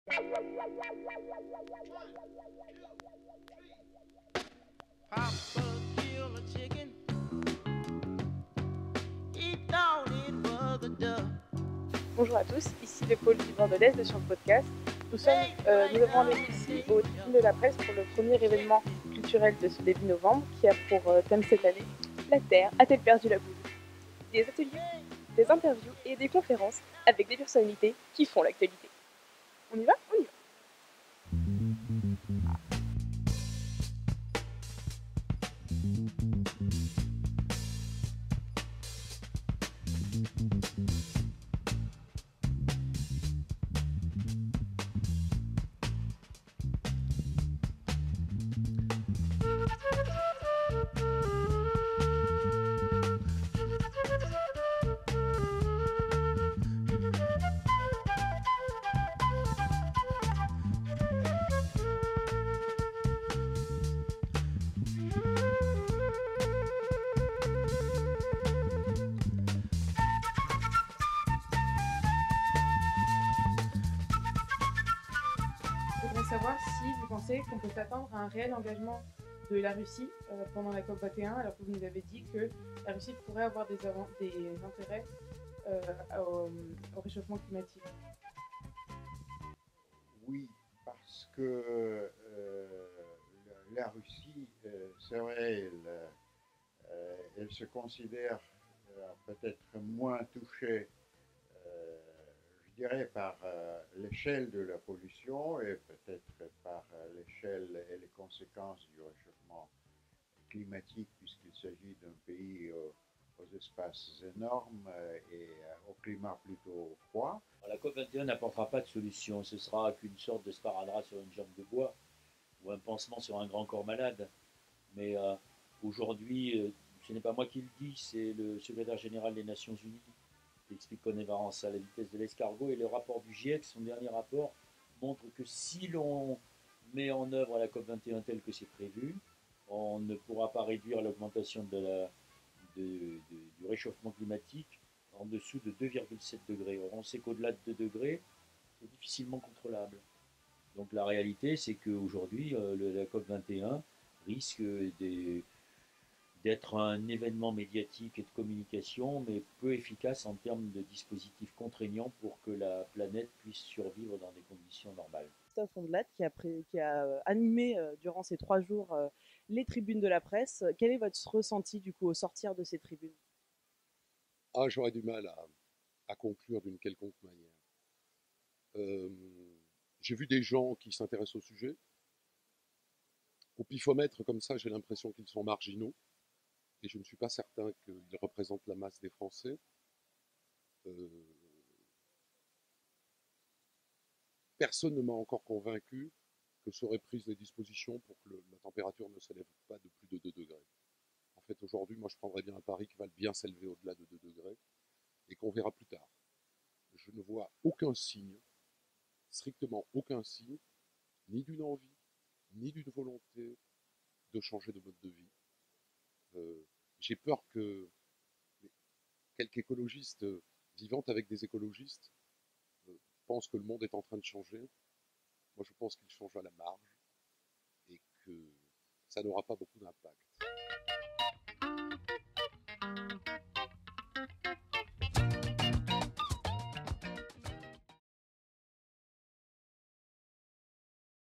Papa killed a chicken. He thought it was a dove. Bonjour à tous, ici le pôle du Bord de l'Est de Science Podcast. Nous avons rendez-vous ici au Tribune de la Presse pour le premier événement culturel de ce début novembre qui a pour thème cette année La Terre a-t-elle perdu la boule? Des ateliers, des interviews et des conférences avec des personnalités qui font l'actualité. On y va? On y va! Je voudrais savoir si vous pensez qu'on peut s'attendre à un réel engagement de la Russie pendant la COP 21, alors que vous nous avez dit que la Russie pourrait avoir des intérêts au réchauffement climatique. Oui, parce que la Russie, c'est vrai, elle se considère peut-être moins touchée, je dirais, par l'échelle de la pollution et peut-être par l'échelle et les conséquences du réchauffement climatique, puisqu'il s'agit d'un pays aux espaces énormes et au climat plutôt froid. La COP21 n'apportera pas de solution, ce sera qu'une sorte de sparadrap sur une jambe de bois ou un pansement sur un grand corps malade. Mais aujourd'hui, ce n'est pas moi qui le dis, c'est le secrétaire général des Nations Unies qui explique qu'on avance à la vitesse de l'escargot, et le rapport du GIEC, son dernier rapport, montre que si l'on met en œuvre la COP21 telle que c'est prévu, on ne pourra pas réduire l'augmentation du réchauffement climatique en dessous de 2,7 degrés. Or, on sait qu'au-delà de 2 degrés, c'est difficilement contrôlable. Donc la réalité, c'est qu'aujourd'hui, la COP21 risque d'être un événement médiatique et de communication, mais peu efficace en termes de dispositifs contraignants pour que la planète puisse survivre dans des conditions normales. Christophe Ondelat qui a animé durant ces 3 jours les tribunes de la presse. Quel est votre ressenti du coup au sortir de ces tribunes? J'aurais du mal à conclure d'une quelconque manière. J'ai vu des gens qui s'intéressent au sujet. Au pifomètre, comme ça, j'ai l'impression qu'ils sont marginaux. Et je ne suis pas certain qu'ils représentent la masse des Français. Personne ne m'a encore convaincu que seraient prises des dispositions pour que la température ne s'élève pas de plus de 2 degrés. En fait, aujourd'hui, moi, je prendrais bien un pari qui va bien s'élever au-delà de 2 degrés et qu'on verra plus tard. Je ne vois aucun signe, strictement aucun signe, ni d'une envie, ni d'une volonté de changer de mode de vie. J'ai peur que quelques écologistes vivant avec des écologistes pensent que le monde est en train de changer. Moi, je pense qu'il change à la marge et que ça n'aura pas beaucoup d'impact.